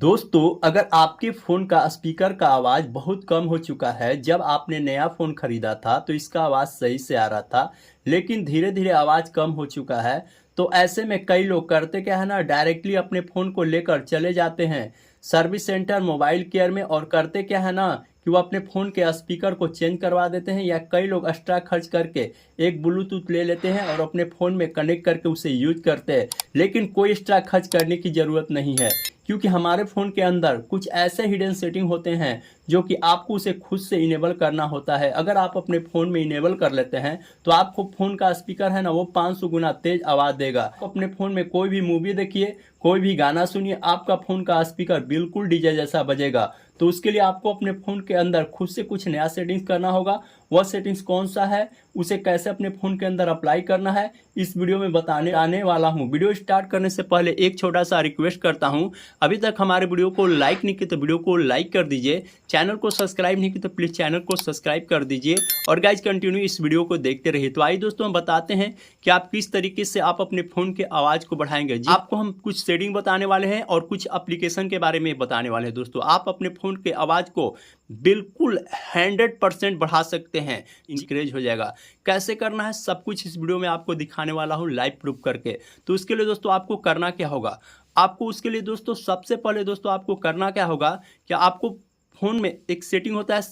दोस्तों, अगर आपके फ़ोन का स्पीकर का आवाज़ बहुत कम हो चुका है, जब आपने नया फ़ोन खरीदा था तो इसका आवाज़ सही से आ रहा था, लेकिन धीरे-धीरे आवाज़ कम हो चुका है, तो ऐसे में कई लोग करते क्या है ना, डायरेक्टली अपने फ़ोन को लेकर चले जाते हैं सर्विस सेंटर, मोबाइल केयर में और करते क्या है ना कि वो अपने फ़ोन के स्पीकर को चेंज करवा देते हैं या कई लोग एक्स्ट्रा खर्च करके एक ब्लूटूथ ले लेते हैं और अपने फ़ोन में कनेक्ट करके उसे यूज करते हैं। लेकिन कोई एक्स्ट्रा खर्च करने की ज़रूरत नहीं है, क्योंकि हमारे फ़ोन के अंदर कुछ ऐसे हिडन सेटिंग होते हैं जो कि आपको उसे खुद से इनेबल करना होता है। अगर आप अपने फ़ोन में इनेबल कर लेते हैं तो आपको फ़ोन का स्पीकर है ना वो 500 गुना तेज़ आवाज़ देगा। आप अपने फ़ोन में कोई भी मूवी देखिए, कोई भी गाना सुनिए, आपका फ़ोन का स्पीकर बिल्कुल डीजे जैसा बजेगा। तो उसके लिए आपको अपने फ़ोन के अंदर खुद से कुछ नया सेटिंग्स करना होगा। वह सेटिंग्स कौन सा है, उसे कैसे अपने फ़ोन के अंदर अप्लाई करना है, इस वीडियो में बताने आने वाला हूँ। वीडियो स्टार्ट करने से पहले एक छोटा सा रिक्वेस्ट करता हूँ, अभी तक हमारे वीडियो को लाइक नहीं किया तो वीडियो को लाइक कर दीजिए, चैनल को सब्सक्राइब नहीं किया तो प्लीज़ चैनल को सब्सक्राइब कर दीजिए और गाइज कंटिन्यू इस वीडियो को देखते रहिए। तो आइए दोस्तों, हम बताते हैं कि आप किस तरीके से आप अपने फ़ोन के आवाज़ को बढ़ाएंगे। जी, आपको हम कुछ सेटिंग बताने वाले हैं और कुछ एप्लीकेशन के बारे में बताने वाले हैं। दोस्तों, आप अपने फ़ोन के आवाज़ को बिल्कुल 100% बढ़ा सकते हैं, इंक्रीज हो जाएगा। कैसे करना है सब कुछ इस वीडियो में आपको दिखाने वाला हूँ लाइव प्रूफ करके। तो उसके लिए दोस्तों आपको करना क्या होगा, आपको उसके लिए दोस्तों सबसे पहले दोस्तों आपको करना क्या होगा कि आपको फ़ोन में एक सेटिंग होता है,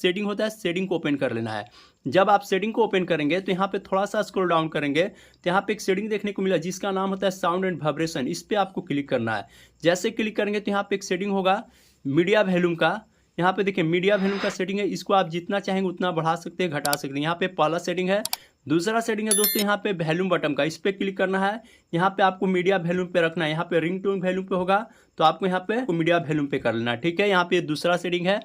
सेटिंग को ओपन कर लेना है। जब आप सेटिंग को ओपन करेंगे तो यहाँ पे थोड़ा सा स्क्रॉल डाउन करेंगे तो यहाँ पे एक सेटिंग देखने को मिला जिसका नाम होता है साउंड एंड वाइब्रेशन। इस पर आपको क्लिक करना है। जैसे क्लिक करेंगे तो यहाँ पे एक सेटिंग होगा मीडिया वॉल्यूम का। यहाँ पे देखिए मीडिया वॉल्यूम का सेटिंग है, इसको आप जितना चाहेंगे उतना बढ़ा सकते हैं, घटा सकते हैं। यहाँ पे पहला सेटिंग है। दूसरा सेटिंग है दोस्तों यहाँ पे वॉल्यूम बटन का, इस पर क्लिक करना है। यहाँ पे आपको मीडिया वॉल्यूम पे रखना है। यहाँ पे रिंगटोन वॉल्यूम पे होगा तो आपको यहाँ पे मीडिया वॉल्यूम पे कर लेना है, ठीक है। यहाँ पे दूसरा सेटिंग है।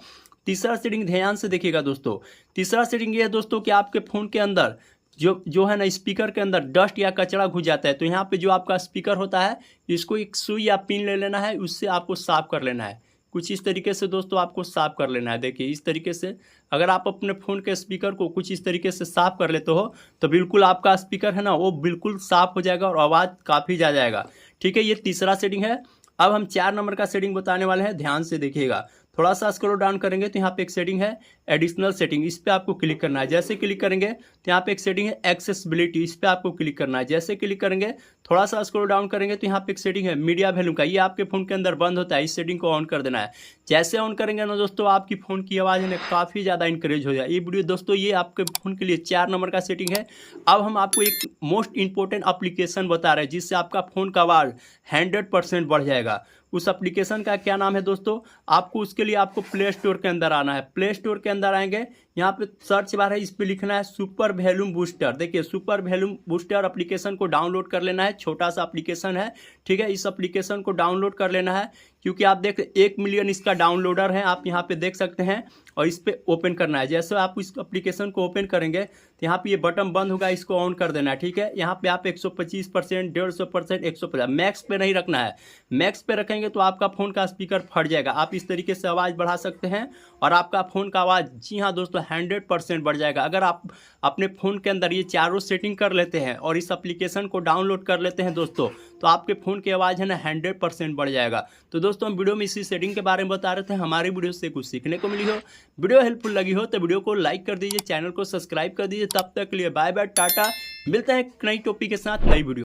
तीसरा सेटिंग ध्यान से देखिएगा दोस्तों। तीसरा सेटिंग ये है दोस्तों कि आपके फ़ोन के अंदर जो है ना स्पीकर के अंदर डस्ट या कचरा घुस जाता है, तो यहाँ पे जो आपका स्पीकर होता है इसको एक सुई या पिन ले लेना है, उससे आपको साफ कर लेना है। कुछ इस तरीके से दोस्तों आपको साफ कर लेना है। देखिए इस तरीके से अगर आप अपने फ़ोन के स्पीकर को कुछ इस तरीके से साफ कर लेते हो तो बिल्कुल आपका स्पीकर है ना वो बिल्कुल साफ हो जाएगा और आवाज़ काफ़ी जा जाएगा, ठीक है। ये तीसरा सेटिंग है। अब हम 4 नंबर का सेटिंग बताने वाले हैं, ध्यान से देखिएगा। थोड़ा सा स्क्रॉल डाउन करेंगे तो यहाँ पे एक सेटिंग है एडिशनल सेटिंग, इस पर आपको क्लिक करना है। जैसे क्लिक करेंगे तो यहाँ पे एक सेटिंग है एक्सेसिबिलिटी, इस पर आपको क्लिक करना है। जैसे क्लिक करेंगे थोड़ा सा स्क्रॉल डाउन करेंगे तो यहाँ पे एक सेटिंग है मीडिया वॉल्यूम का, ये आपके फ़ोन के अंदर बंद होता है, इस सेटिंग को ऑन कर देना है। जैसे ऑन करेंगे ना दोस्तों आपकी फ़ोन की आवाज़ है ना काफ़ी ज़्यादा इंक्रीज हो जाए। ये वीडियो दोस्तों ये आपके फ़ोन के लिए 4 नंबर का सेटिंग है। अब हम आपको एक मोस्ट इंपॉर्टेंट एप्लीकेशन बता रहे हैं जिससे आपका फ़ोन का आवाज़ 100% बढ़ जाएगा। उस एप्लीकेशन का क्या नाम है दोस्तों, आपको उसके लिए आपको प्ले स्टोर के अंदर आना है। प्ले स्टोर के अंदर आएंगे, यहाँ पे सर्च बार है, इस पे लिखना है सुपर वॉल्यूम बूस्टर। देखिए सुपर वॉल्यूम बूस्टर एप्लीकेशन को डाउनलोड कर लेना है। छोटा सा एप्लीकेशन है, ठीक है। इस एप्लीकेशन को डाउनलोड कर लेना है क्योंकि आप देख 1 मिलियन इसका डाउनलोडर है, आप यहाँ पे देख सकते हैं। और इस पर ओपन करना है। जैसे आप इस एप्लीकेशन को ओपन करेंगे तो यहाँ पे ये बटन बंद होगा, इसको ऑन कर देना है, ठीक है। यहाँ पे आप 125%, 150%, 150 मैक्स पे नहीं रखना है। मैक्स पे रखेंगे तो आपका फ़ोन का स्पीकर फट जाएगा। आप इस तरीके से आवाज़ बढ़ा सकते हैं और आपका फ़ोन का आवाज़, जी हाँ दोस्तों, 100% बढ़ जाएगा। अगर आप अपने फ़ोन के अंदर ये चारों सेटिंग कर लेते हैं और इस एप्लीकेशन को डाउनलोड कर लेते हैं दोस्तों, तो आपके फ़ोन की आवाज़ है ना 100% बढ़ जाएगा। तो दोस्तों हम वीडियो में इसी सेटिंग के बारे में बता रहे थे। हमारी वीडियो से कुछ सीखने को मिली हो, वीडियो हेल्पफुल लगी हो तो वीडियो को लाइक कर दीजिए, चैनल को सब्सक्राइब कर दीजिए। तब तक के लिए बाय बाय, टाटा। मिलते हैं एक नई टॉपिक के साथ, नई वीडियो।